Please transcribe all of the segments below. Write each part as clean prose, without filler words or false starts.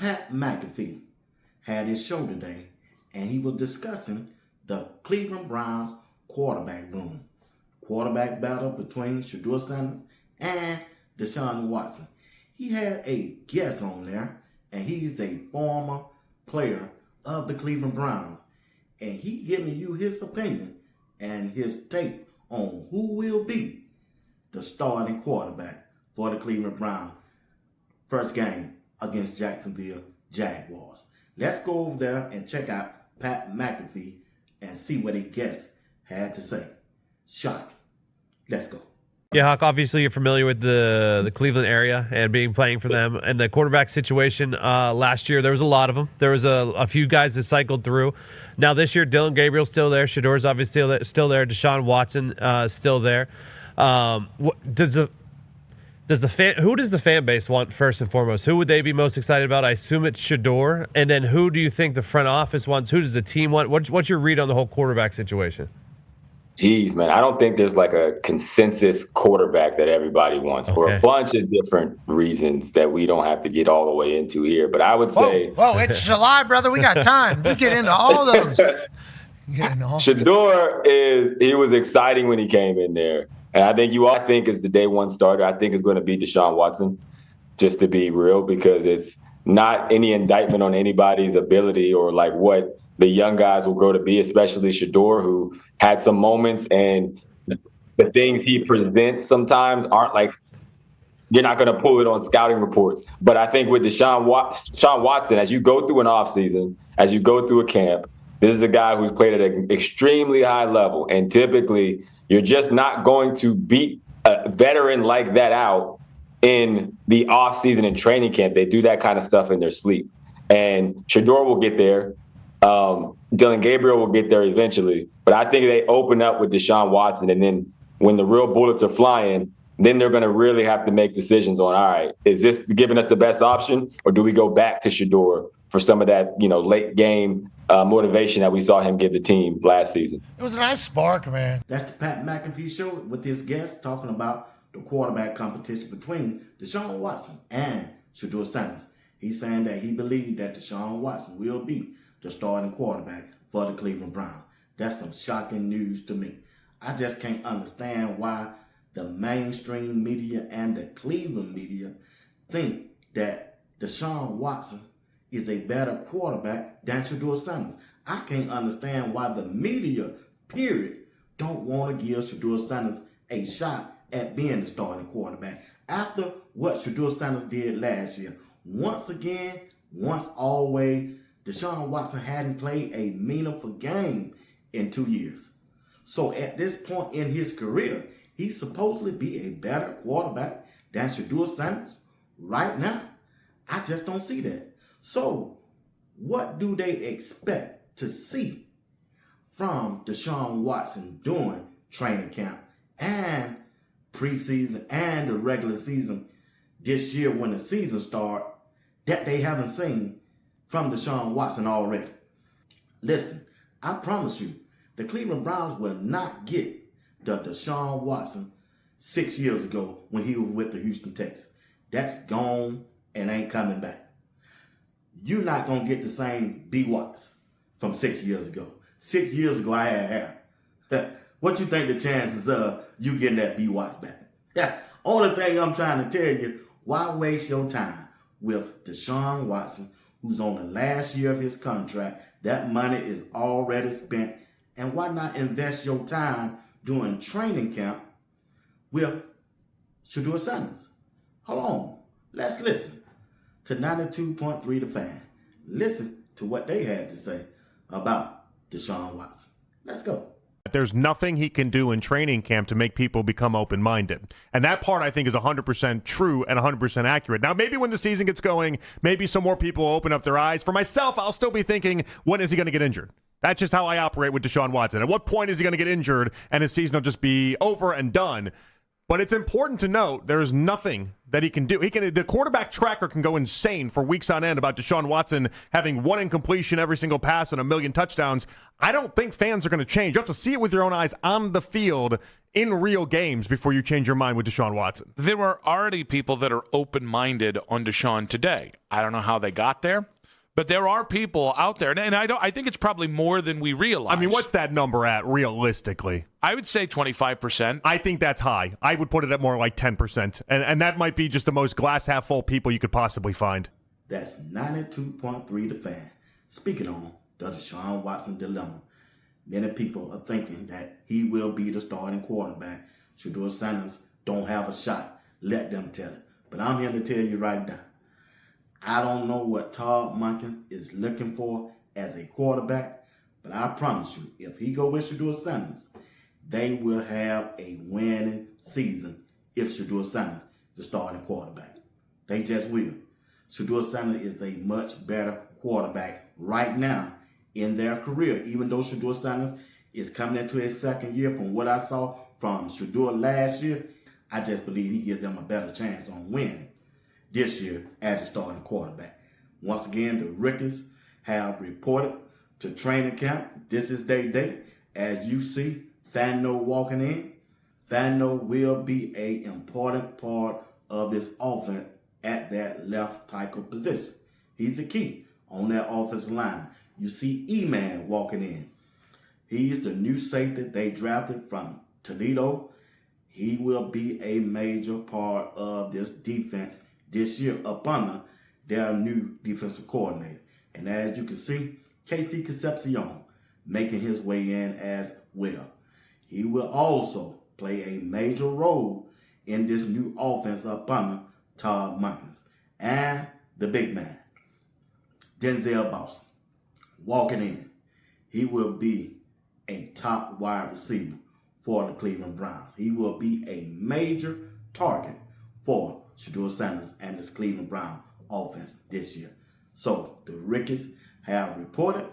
Pat McAfee had his show today, and he was discussing the Cleveland Browns quarterback room. Quarterback battle between SHEDEUR Sanders and DESHAUN Watson. He had a guest on there, and he's a former player of the Cleveland Browns. And he giving you his opinion and his take on who will be the starting quarterback for the Cleveland Browns first game against Jacksonville Jaguars. Let's go over there and check out Pat McAfee and see what his guest had to say. Shocking. Let's go. Yeah, Hawk, obviously you're familiar with the Cleveland area and playing for them. And the quarterback situation last year, there was a lot of them. There was a few guys that cycled through. Now this year, Dillon Gabriel's still there. SHEDEUR's obviously still there. DESHAUN Watson still there. Who does the fan base want first and foremost? Who would they be most excited about? I assume it's SHEDEUR. And then who do you think the front office wants? Who does the team want? What's your read on the whole quarterback situation? Geez, man, I don't think there's like a consensus quarterback that everybody wants for a bunch of different reasons that we don't have to get all the way into here. But I would say, whoa, it's July, brother. We got time. We get into all of those. SHEDEUR he was exciting when he came in there. And I think you all think is the day one starter. I think it's going to be DESHAUN Watson, just to be real, because it's not any indictment on anybody's ability or like what the young guys will grow to be, especially SHEDEUR, who had some moments, and the things he presents sometimes aren't like, you're not going to pull it on scouting reports. But I think with DESHAUN Watson, as you go through an offseason, as you go through a camp, this is a guy who's played at an extremely high level. And typically, you're just not going to beat a veteran like that out in the offseason and training camp. They do that kind of stuff in their sleep. And SHEDEUR will get there. Dillon Gabriel will get there eventually. But I think they open up with DESHAUN Watson, and then when the real bullets are flying, then they're going to really have to make decisions on, all right, is this giving us the best option, or do we go back to SHEDEUR for some of that, late game motivation that we saw him give the team last season? It was a nice spark, man. That's the Pat McAfee show with his guest talking about the quarterback competition between DESHAUN Watson and SHEDEUR Sanders. He's saying that he believes that DESHAUN Watson will be the starting quarterback for the Cleveland Browns. That's some shocking news to me. I just can't understand why the mainstream media and the Cleveland media think that DESHAUN Watson is a better quarterback than SHEDEUR Sanders. I can't understand why the media, period, don't want to give SHEDEUR Sanders a shot at being the starting quarterback after what SHEDEUR Sanders did last year. Once again, once always, DESHAUN Watson hadn't played a meaningful game in 2 years. So at this point in his career, he's supposedly be a better quarterback than SHEDEUR Sanders right now. I just don't see that. So what do they expect to see from DESHAUN Watson during training camp and preseason and the regular season this year when the season starts that they haven't seen from DESHAUN Watson already? Listen, I promise you, the Cleveland Browns will not get the DESHAUN Watson 6 years ago when he was with the Houston Texans. That's gone and ain't coming back. You're not going to get the same B. Watts from 6 years ago. 6 years ago, I had hair. What you think the chances of you getting that B. Watts back? Only thing I'm trying to tell you, why waste your time with DESHAUN Watson, who's on the last year of his contract? That money is already spent. And why not invest your time during training camp with SHEDEUR Sanders? Hold on. Let's listen to 92.3 The Fan. Listen to what they had to say about DESHAUN Watson. Let's go. There's nothing he can do in training camp to make people become open-minded. And that part, I think, is 100% true and 100% accurate. Now, maybe when the season gets going, maybe some more people open up their eyes. For myself, I'll still be thinking, when is he going to get injured? That's just how I operate with DESHAUN Watson. At what point is he going to get injured and his season will just be over and done? But it's important to note there is nothing that he can do. The quarterback tracker can go insane for weeks on end about Deshaun Watson having one incompletion every single pass and 1 million touchdowns. I don't think fans are going to change. You have to see it with your own eyes on the field in real games before you change your mind with Deshaun Watson. There are already people that are open-minded on Deshaun today. I don't know how they got there, but there are people out there, and I think it's probably more than we realize. I mean, what's that number at realistically? I would say 25%. I think that's high. I would put it at more like 10%, and that might be just the most glass half full people you could possibly find. That's 92.3 The Fan. Speaking on the Deshaun Watson dilemma, many people are thinking that he will be the starting quarterback. SHEDEUR Sanders don't have a shot. Let them tell it. But I'm here to tell you right now, I don't know what Todd Monken is looking for as a quarterback, but I promise you, if he go with SHEDEUR Sanders, they will have a winning season if SHEDEUR Sanders is the starting quarterback. They just will. SHEDEUR Sanders is a much better quarterback right now in their career, even though SHEDEUR Sanders is coming into his second year. From what I saw from SHEDEUR last year, I just believe he gives them a better chance on winning this year as a starting quarterback. Once again, the rookies have reported to training camp. This is their day. As you see, Thano walking in. Thano will be an important part of this offense at that left tackle position. He's the key on that offensive line. You see E-Man walking in. He's the new safety they drafted from Toledo. He will be a major part of this defense this year up under their new defensive coordinator. And as you can see, Casey Concepcion making his way in as well. He will also play a major role in this new offense up under Todd Monken. And the big man, Denzel Boston, walking in. He will be a top wide receiver for the Cleveland Browns. He will be a major target for SHEDEUR Sanders and this Cleveland Brown offense this year. So the rookies have reported,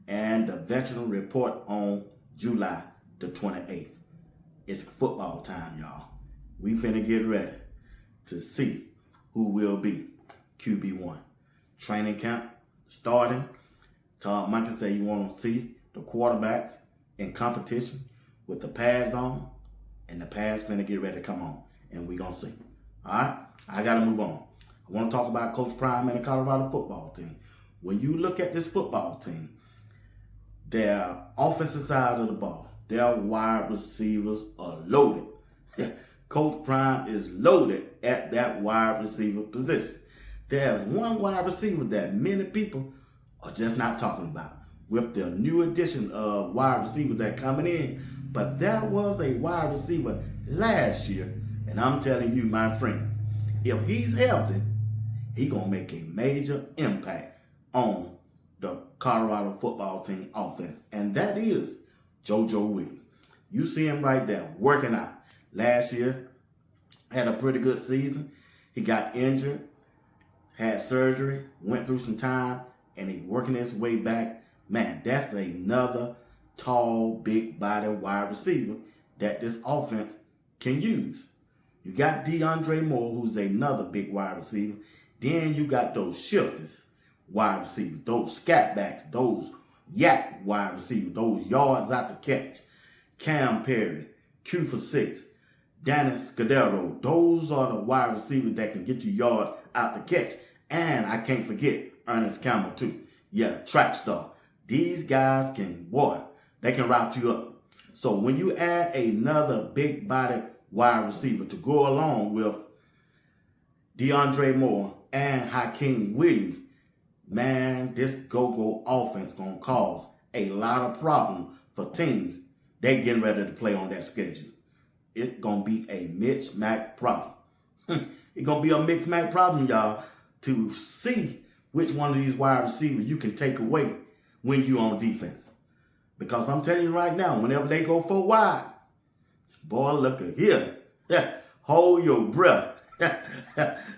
and the veteran report on July the 28th. It's football time, y'all. We finna get ready to see who will be QB1. Training camp starting. Todd Monken said you want to see the quarterbacks in competition with the pads on, and the pads finna get ready to come on, and we gonna see. All right, I got to move on. I want to talk about Coach Prime and the Colorado football team. When you look at this football team, their offensive side of the ball, their wide receivers are loaded. Coach Prime is loaded at that wide receiver position. There's one wide receiver that many people are just not talking about with the new addition of wide receivers that coming in. But there was a wide receiver last year, and I'm telling you, my friends, if he's healthy, he's going to make a major impact on the Colorado football team offense. And that is JoJo Williams. You see him right there working out. Last year, had a pretty good season. He got injured, had surgery, went through some time, and he's working his way back. Man, that's another tall, big body wide receiver that this offense can use. You got DeAndre Moore, who's another big wide receiver. Then you got those shifters wide receivers, those scat backs, those yak wide receivers, those yards out the catch. Cam Perry, Q for 6, Danny Scudero. Those are the wide receivers that can get you yards out the catch. And I can't forget Ernest Campbell too. Yeah, track star. These guys can, boy, they can route you up. So when you add another big body wide receiver to go along with DeAndre Moore and Hakeem Williams, man, this go-go offense going to cause a lot of problems for teams they getting ready to play on that schedule. It's going to be a mix-match problem. It's going to be a mix-match problem, y'all, to see which one of these wide receivers you can take away when you on defense. Because I'm telling you right now, whenever they go for wide, boy, look at here. Hold your breath.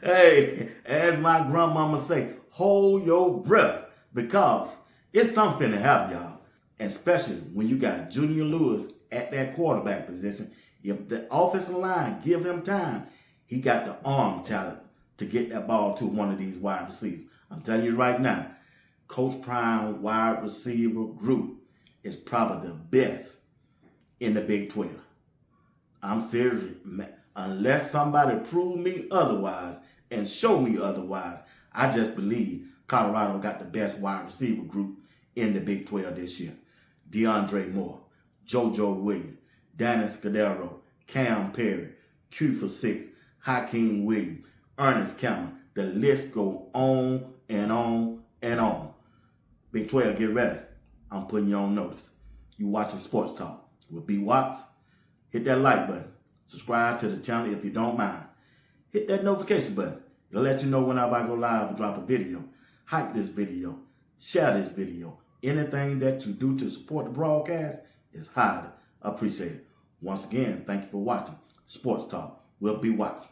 Hey, as my grandmama say, hold your breath. Because it's something to happen, y'all. Especially when you got Junior Lewis at that quarterback position. If the offensive line give him time, he got the arm talent to get that ball to one of these wide receivers. I'm telling you right now, Coach Prime wide receiver group is probably the best in the Big 12. I'm serious. Unless somebody prove me otherwise and show me otherwise, I just believe Colorado got the best wide receiver group in the Big 12 this year. DeAndre Moore, JoJo Williams, Danny Scudero, Cam Perry, Q46, Hakeem Williams, Ernest Cameron. The list go on and on and on. Big 12, get ready. I'm putting you on notice. You watching Sports Talk with B. Watts. Hit that like button. Subscribe to the channel if you don't mind. Hit that notification button. It'll let you know whenever I go live and drop a video. Hype this video. Share this video. Anything that you do to support the broadcast is highly appreciated. Once again, thank you for watching Sports Talk with B. Watts.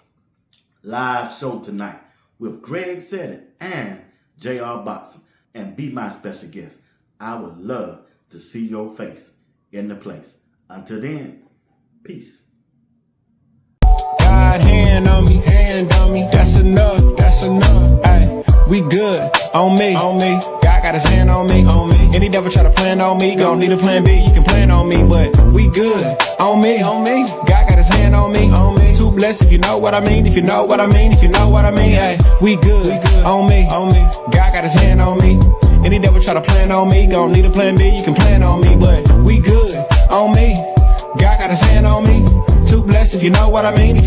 Live show tonight with Greg Said It and JR Boxing. And be my special guest. I would love to see your face in the place. Until then, peace. God hand on me, that's enough, ay, we good, on me, God got his hand on me, any devil try to plan on me, gon' need a plan B, you can plan on me, but we good, on me, God got his hand on me, too blessed if you know what I mean, if you know what I mean, ay, we good, on me, God got his hand on me, any devil try to plan on me, gon' need a plan B, you can plan on me, but we good, on me, God got his hand on me, too blessed if you know what I mean,